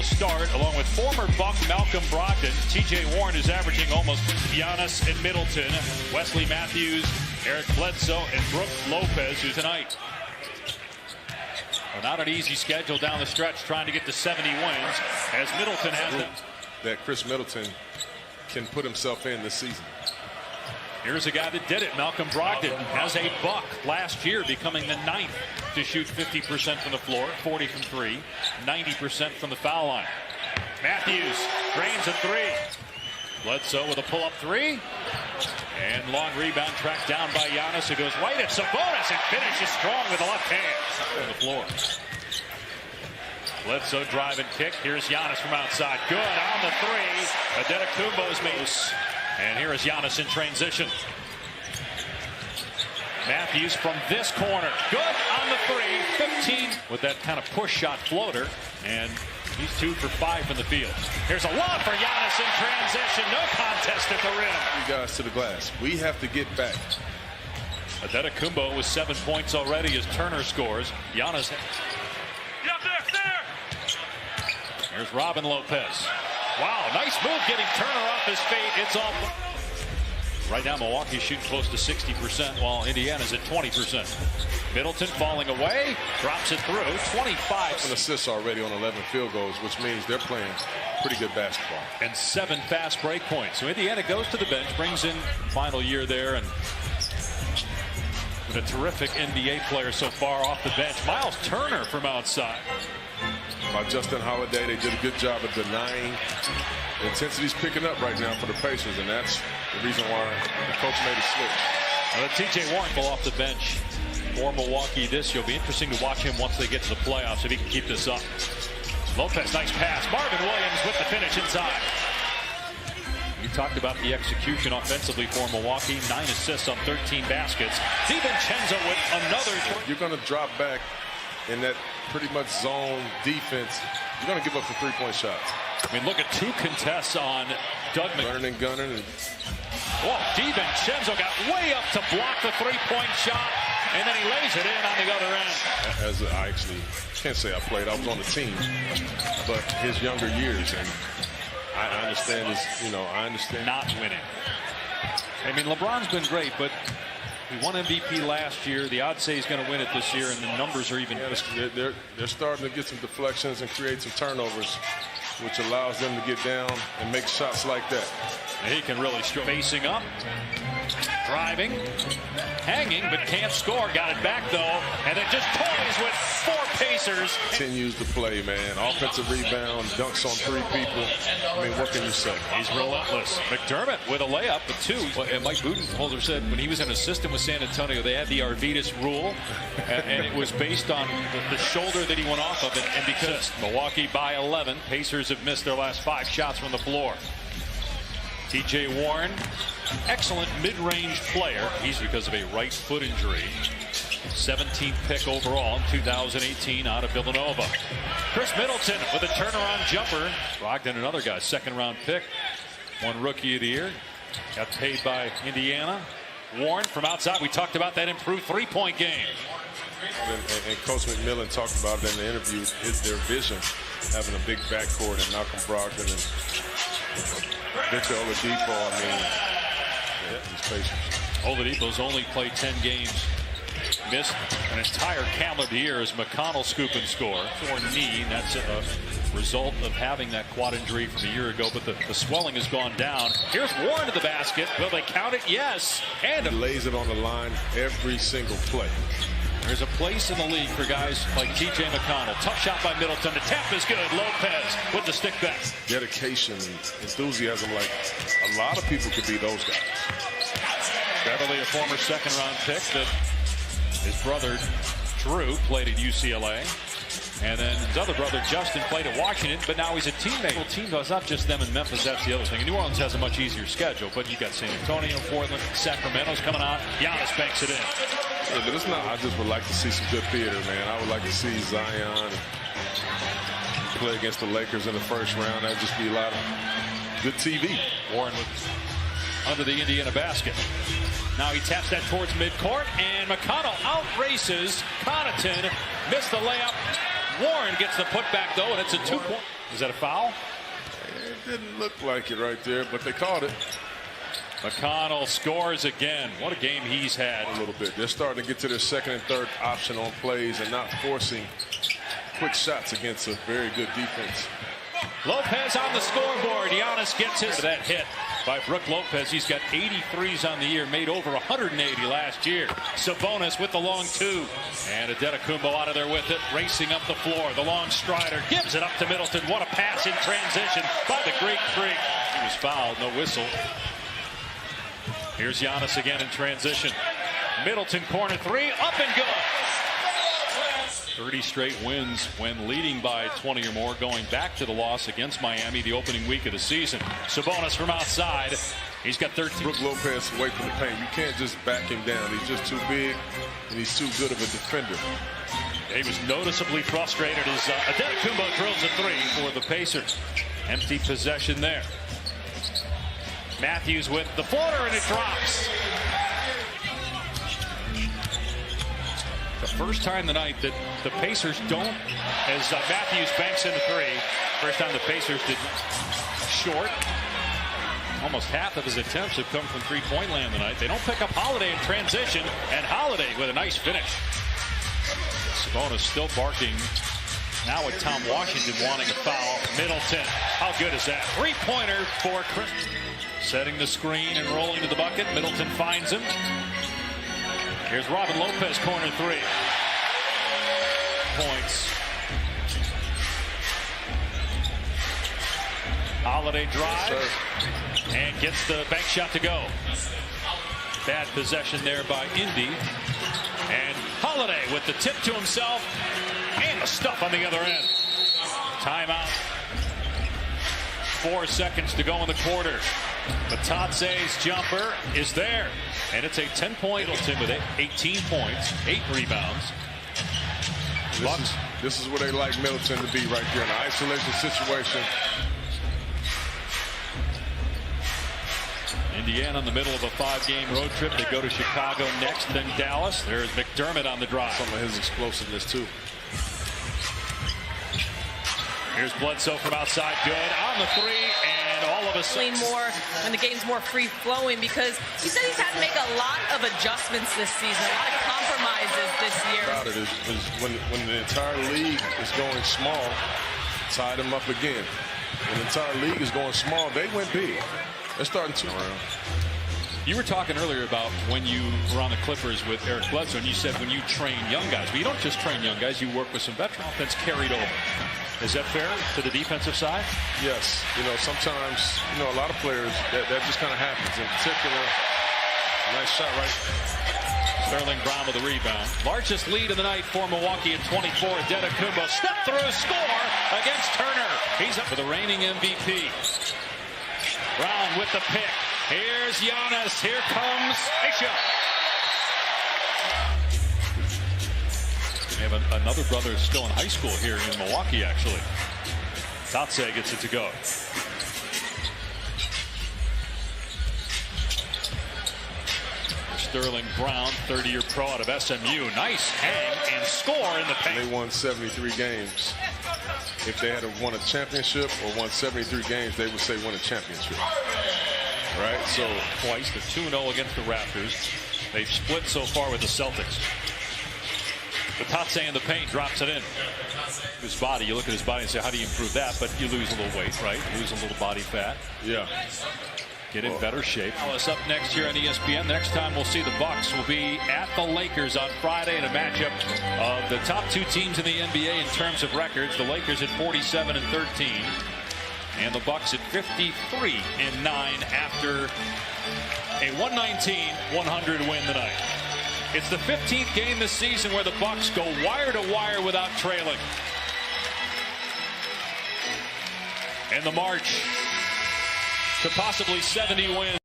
start, along with former Buck Malcolm Brogdon. T.J. Warren is averaging almost Giannis and Middleton. Wesley Matthews, Eric Bledsoe, and Brook Lopez, who tonight. Well, not an easy schedule down the stretch, trying to get to 70 wins, as Middleton has them. That Chris Middleton can put himself in this season. Here's a guy that did it. Malcolm Brogdon has a buck last year, becoming the 9th to shoot 50% from the floor, 40 from 3, 90% from the foul line. Matthews drains a 3. Bledsoe with a pull-up 3. And long rebound tracked down by Giannis, who goes right at Sabonis and finishes strong with the left hand on the floor. Bledsoe drive and kick. Here's Giannis from outside. Good on the 3. Adetokumbo's made. And here is Giannis in transition. Matthews from this corner. Good on the 3. 15 with that kind of push shot floater. And he's 2 for 5 from the field. Here's a lob for Giannis in transition. No contest at the rim. You guys to the glass. We have to get back. Adetokumbo with 7 points already as Turner scores. Giannis. Here's Robin Lopez. Wow, nice move getting Turner off his feet. It's all. Right now, Milwaukee shooting close to 60%, while Indiana's at 20%. Middleton falling away, drops it through. 25 assists already on 11 field goals, which means they're playing pretty good basketball. And 7 fast break points. So Indiana goes to the bench, brings in final year there, and a terrific NBA player so far off the bench. Miles Turner from outside. By Justin Holiday, they did a good job of denying. The intensity's picking up right now for the Pacers, and that's the reason why the coach made a switch. T.J. Warren will off the bench for Milwaukee this year. It'll be interesting to watch him once they get to the playoffs if he can keep this up. Lopez, nice pass. Marvin Williams with the finish inside. You talked about the execution offensively for Milwaukee. 9 assists on 13 baskets. DiVincenzo with another. You're going to drop back in that pretty much zone defense. You're going to give up the 3-point shots. I mean, look at 2 contests on Doug Gunner. Whoa, DiVincenzo got way up to block the 3-point shot, and then he lays it in on the other end. As I actually can't say I played, I was on the team, but his younger years, and I understand his, I understand not winning. I mean, LeBron's been great, but he won MVP last year. The odds say he's going to win it this year, and the numbers are even. Yeah, they're starting to get some deflections and create some turnovers, which allows them to get down and make shots like that. He can really struggle. Facing up, driving, hanging, but can't score. Got it back, though, and then just toys with 4 Pacers. Continues to play, man. Offensive rebound, dunks on 3 people. I mean, what can you say? He's relentless. McDermott with a layup, but 2. And Mike Budenholzer said when he was an assistant with San Antonio, they had the Arvidas rule, and it was based on the shoulder that he went off of, and because Milwaukee by 11, Pacers have missed their last 5 shots from the floor. T.J. Warren, excellent mid-range player. He's because of a right foot injury. 17th pick overall in 2018 out of Villanova. Chris Middleton with a turnaround jumper. Brogdon, another guy, 2nd-round pick. 1 Rookie of the Year. Got paid by Indiana. Warren from outside. We talked about that improved 3-point game. And Coach McMillan talked about it in the interview. Their vision, having a big backcourt and Malcolm Brogdon and Victor Oladipo. I mean, these Pacers. Oladipo's only played 10 games. Missed an entire calendar year as McConnell scoop and score. Sore knee, and that's a result of having that quad injury from a year ago, but the swelling has gone down. Here's Warren to the basket. Will they count it? Yes. And he lays it on the line every single play. There's a place in the league for guys like T.J. McConnell. Tough shot by Middleton. The tap is good. Lopez with the stick back. Dedication, enthusiasm, like a lot of people could be those guys. Beverly, a former 2nd-round pick that his brother Drew played at UCLA. And then his other brother Justin played at Washington, but now he's a teammate. Well, team does not just them in Memphis, that's the other thing. And New Orleans has a much easier schedule, but you got San Antonio, Portland, Sacramento's coming out. Giannis banks it in. Yeah, but it's not. I just would like to see some good theater, man. I would like to see Zion play against the Lakers in the 1st round. That'd just be a lot of good TV. Warren under the Indiana basket. Now he taps that towards midcourt, and McConnell outraces Connaughton. Missed the layup. Warren gets the putback, though, and it's a 2-point. Is that a foul? It didn't look like it right there, but they called it. McConnell scores again. What a game he's had. A little bit. They're starting to get to their second and third option on plays and not forcing quick shots against a very good defense. Lopez on the scoreboard. Giannis gets his that hit by Brook Lopez. He's got 83s on the year, made over 180 last year. Sabonis with the long two. And Adetokounmpo out of there with it, racing up the floor. The long strider gives it up to Middleton. What a pass in transition by the Greek Freak. He was fouled, no whistle. Here's Giannis again in transition. Middleton corner three, up and good. 30 straight wins when leading by 20 or more, going back to the loss against Miami the opening week of the season. Sabonis from outside. He's got 13. Brook Lopez away from the paint. You can't just back him down. He's just too big, and he's too good of a defender. He was noticeably frustrated as Adetokounmpo drills a three for the Pacers. Empty possession there. Matthews with the floater, and it drops. The first time tonight that the Pacers don't, as Matthews banks in the three. First time the Pacers did short. Almost half of his attempts have come from three-point land tonight. They don't pick up Holiday in transition, and Holiday with a nice finish. Sabonis still barking. Now with Tom Washington wanting a foul. Middleton, how good is that? Three-pointer for Chris. Setting the screen and rolling to the bucket. Middleton finds him. Here's Robin Lopez, corner three. Points. Holiday drive and gets the bank shot to go. Bad possession there by Indy. And Holiday with the tip to himself and the stuff on the other end. Timeout. 4 seconds to go in the quarter. Batatse's jumper is there. And it's a 10-point Middleton with 18 points, 8 rebounds. This is where they like Middleton to be right there in an isolation situation. Indiana in the middle of a 5-game road trip. They go to Chicago next, then Dallas. There's McDermott on the drive. Some of his explosiveness, too. Here's Bledsoe from outside. Good on the three, and all of a sudden. More when the game's more free-flowing, because he said he's had to make a lot of adjustments this season, a lot of compromises this year. About it is when the entire league is going small, tied them up again. When the entire league is going small, they went big. They're starting to around. You were talking earlier about when you were on the Clippers with Eric Bledsoe, and you said when you train young guys, but you don't just train young guys, you work with some veteran offense carried over. Is that fair to the defensive side? Yes. You know, sometimes, a lot of players, that just kind of happens. In particular, nice shot right. Sterling Brown with the rebound. Largest lead of the night for Milwaukee at 24. Adetokounmpo step through, score against Turner. He's up for the reigning MVP. Brown with the pick. Here's Giannis. Here comes Aisha. We have another brother still in high school here in Milwaukee, actually. Tatse gets it to go. Sterling Brown, 30-year pro out of SMU. Nice hang and score in the paint. They won 73 games. If they had won a championship or won 73 games, they would say won a championship. Right? So twice, the 2-0 against the Raptors. They've split so far with the Celtics. Batatse in the paint, drops it in. His body, you look at his body and say, how do you improve that? But you lose a little weight, right? You lose a little body fat. Yeah. Get in better shape. Dallas up next here on ESPN. Next time we'll see the Bucks will be at the Lakers on Friday in a matchup of the top 2 teams in the NBA in terms of records. The Lakers at 47-13. And the Bucks at 53-9 after a 119-100 win tonight. It's the 15th game this season where the Bucks go wire to wire without trailing. And the march to possibly 70 wins.